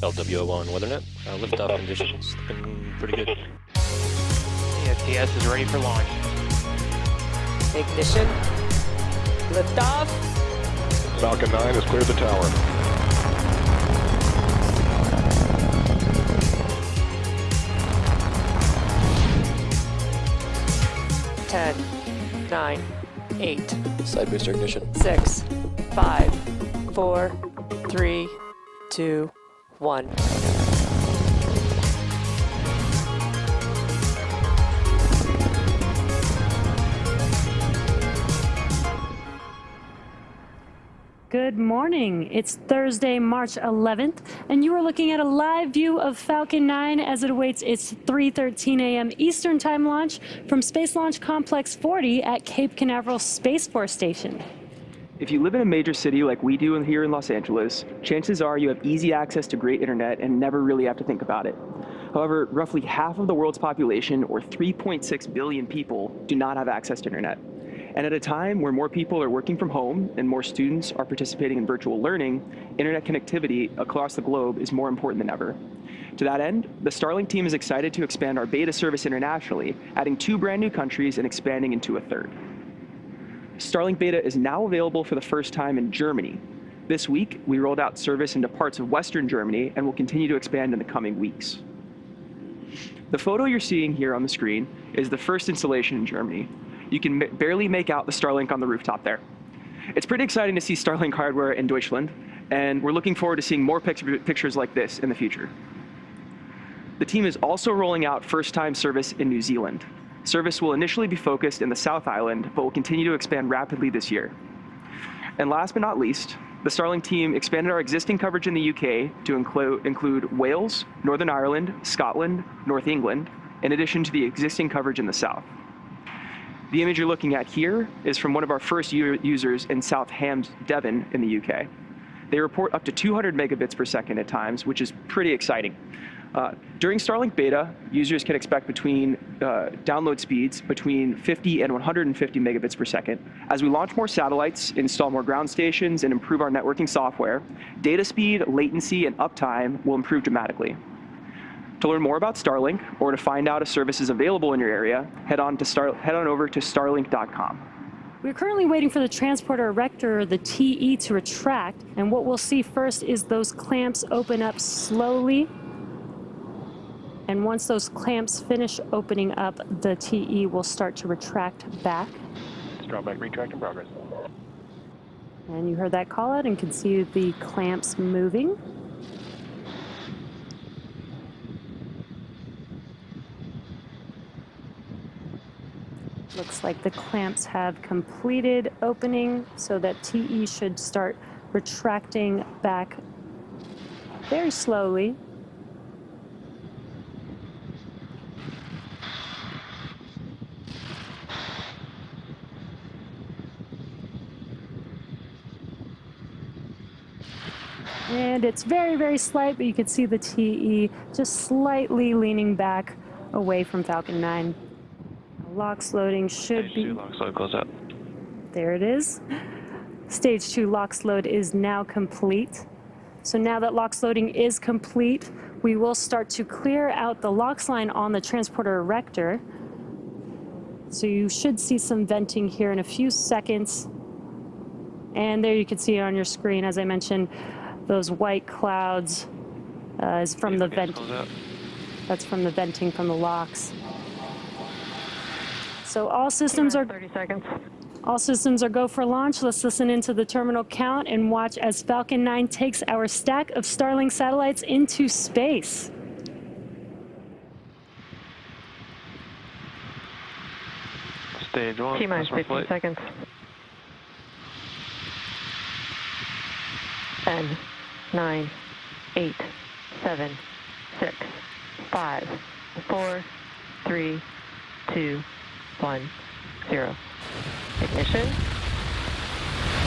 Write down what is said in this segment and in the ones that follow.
L21 WeatherNet. Liftoff conditions looking pretty good. TS is ready for launch. Ignition. Liftoff. Falcon 9 has cleared the tower. Ten, 9, 8, Side booster ignition. 6, 5, 4, 3, 2, 1. Good morning. It's Thursday, March 11th, and you are looking at a live view of Falcon 9 as it awaits its 3:13 a.m. Eastern Time launch from Space Launch Complex 40 at Cape Canaveral Space Force Station. If you live in a major city like we do here in Los Angeles, chances are you have easy access to great internet and never really have to think about it. However, roughly half of the world's population, or 3.6 billion people, do not have access to internet. And at a time where more people are working from home and more students are participating in virtual learning, internet connectivity across the globe is more important than ever. To that end, the Starlink team is excited to expand our beta service internationally, adding 2 brand new countries and expanding into a third. Starlink beta is now available for the first time in Germany. This week, we rolled out service into parts of Western Germany and will continue to expand in the coming weeks. The photo you're seeing here on the screen is the first installation in Germany. You can barely make out the Starlink on the rooftop there. It's pretty exciting to see Starlink hardware in Deutschland, and we're looking forward to seeing more pictures like this in the future. The team is also rolling out first-time service in New Zealand. Service will initially be focused in the South Island, but will continue to expand rapidly this year. And last but not least, the Starlink team expanded our existing coverage in the UK to include Wales, Northern Ireland, Scotland, North England, in addition to the existing coverage in the South. The image you're looking at here is from one of our first users in South Hams, Devon in the UK. They report up to 200 megabits per second at times, which is pretty exciting. During Starlink beta, users can expect download speeds between 50 and 150 megabits per second. As we launch more satellites, install more ground stations, and improve our networking software, data speed, latency, and uptime will improve dramatically. To learn more about Starlink, or to find out if service is available in your area, head on over to starlink.com. We're currently waiting for the transporter erector, or the TE, to retract, and what we'll see first is those clamps open up slowly. And once those clamps finish opening up, the TE will start to retract back. Drawback retract in progress. And you heard that call out and can see the clamps moving. Looks like the clamps have completed opening, so that TE should start retracting back very slowly. And it's very, very slight, but you can see the TE just slightly leaning back away from Falcon 9. LOX loading should be... LOX load close out. There it is. Stage 2 LOX load is now complete. So now that LOX loading is complete, we will start to clear out the LOX line on the transporter erector. So you should see some venting here in a few seconds. And there you can see on your screen, as I mentioned, those white clouds is from the vent. That's from the venting from the LOX. So all systems are 30 seconds. All systems are go for launch. Let's listen into the terminal count and watch as Falcon 9 takes our stack of Starlink satellites into space. Stage 1. T-minus 15 seconds. 10, 9, 8, 7, 6, 5, 4, 3, 2, 1, 0. Ignition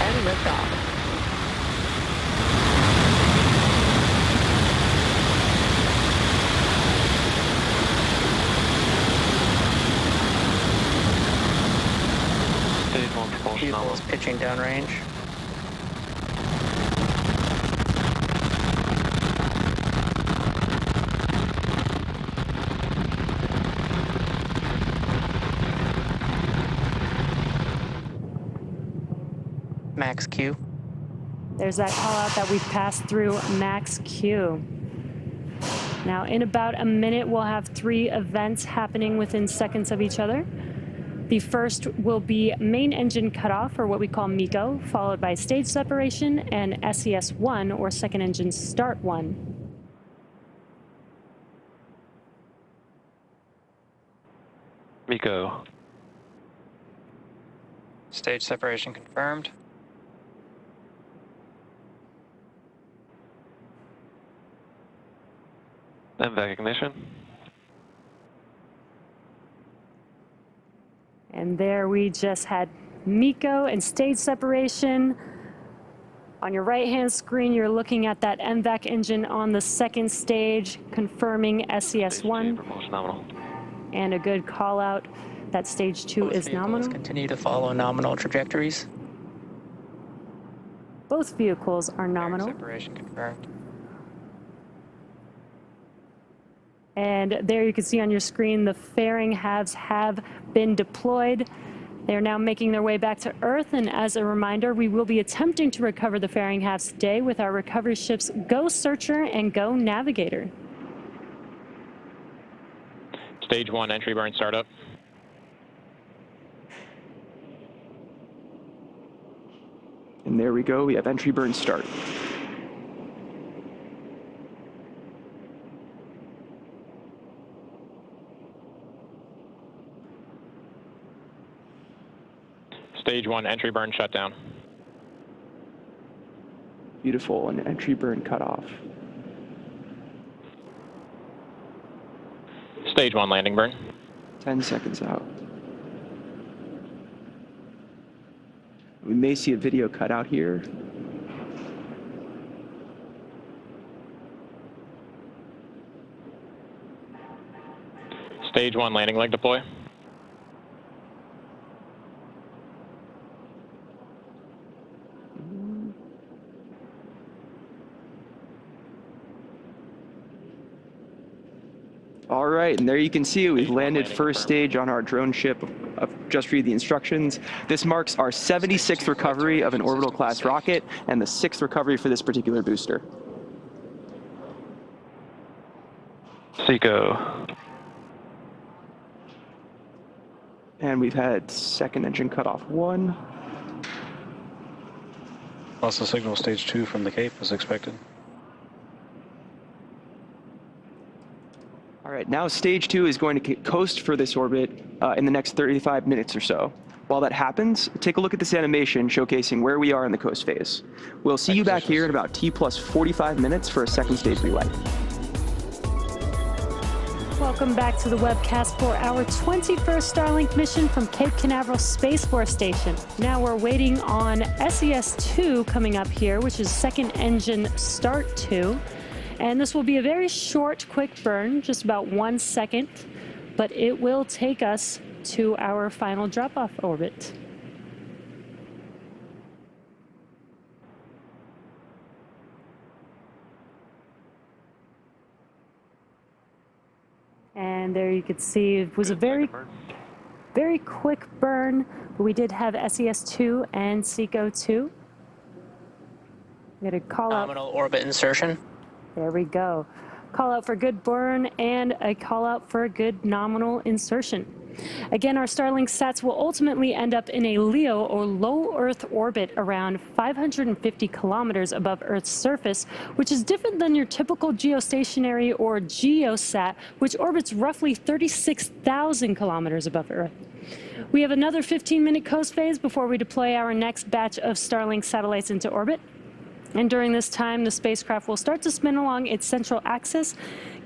and liftoff. Stage 1 propulsion Vehicles pitching downrange. max Q. There's that call out that we've passed through max Q. Now, in about a minute, we'll have 3 events happening within seconds of each other. The first will be main engine cutoff, or what we call MECO, followed by stage separation and SES1, or second engine start 1. MECO. Stage separation confirmed. MVAC ignition. And there we just had MECO and stage separation. On your right-hand screen, you're looking at that MVAC engine on the second stage, confirming SES1. Nominal. And a good call out that stage 2 Both is vehicles nominal. continue to follow nominal trajectories. Both vehicles are nominal. Separation confirmed. And there you can see on your screen the fairing halves have been deployed. They are now making their way back to Earth, and as a reminder, we will be attempting to recover the fairing halves today with our recovery ships Go Searcher and Go Navigator. Stage 1 entry burn startup. And there we go, we have entry burn start. Stage 1 entry burn shutdown. Beautiful, and entry burn cutoff. Stage 1 landing burn. 10 seconds out. We may see a video cutout here. Stage 1 landing leg deploy. All right, and there you can see it. We've landed first stage on our drone ship. I've just read the instructions. This marks our 76th recovery of an orbital class rocket and the 6th recovery for this particular booster. SECO. And we've had second engine cutoff 1. Also signal stage 2 from the Cape as expected. All right, now stage 2 is going to coast for this orbit in the next 35 minutes or so. While that happens, take a look at this animation showcasing where we are in the coast phase. We'll see you back here in about T plus 45 minutes for a second stage relay. Welcome back to the webcast for our 21st Starlink mission from Cape Canaveral Space Force Station. Now we're waiting on SES2 coming up here, which is second engine start 2. And this will be a very short, quick burn, just about 1 second, but it will take us to our final drop-off orbit. And there you can see it was a very quick burn, but we did have SES2 and SECO2. We had a call out. Nominal orbit insertion. There we go. Call out for good burn and a call out for a good nominal insertion. Again, our Starlink sats will ultimately end up in a LEO, or low Earth orbit, around 550 kilometers above Earth's surface, which is different than your typical geostationary or GeoSat, which orbits roughly 36,000 kilometers above Earth. We have another 15-minute coast phase before we deploy our next batch of Starlink satellites into orbit. And during this time, the spacecraft will start to spin along its central axis,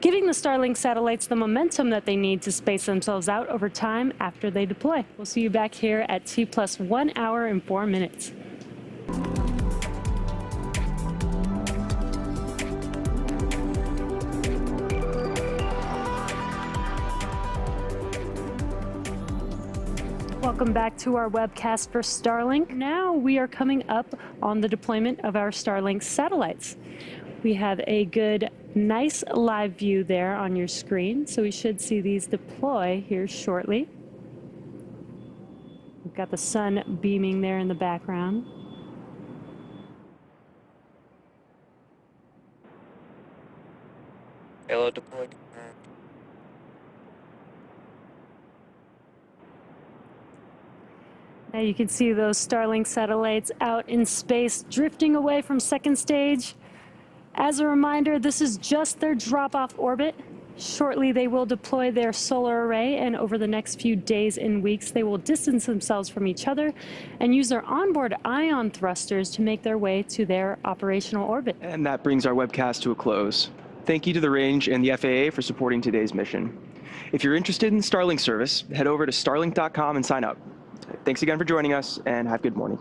giving the Starlink satellites the momentum that they need to space themselves out over time after they deploy. We'll see you back here at T plus 1 hour and 4 minutes. Welcome back to our webcast for Starlink. Now we are coming up on the deployment of our Starlink satellites. We have a good, nice live view there on your screen, so we should see these deploy here shortly. We've got the sun beaming there in the background. Payload deployed. Confirmed. Now you can see those Starlink satellites out in space drifting away from second stage. As a reminder, this is just their drop-off orbit. Shortly, they will deploy their solar array, and over the next few days and weeks, they will distance themselves from each other and use their onboard ion thrusters to make their way to their operational orbit. And that brings our webcast to a close. Thank you to the Range and the FAA for supporting today's mission. If you're interested in Starlink service, head over to starlink.com and sign up. Thanks again for joining us, and have a good morning.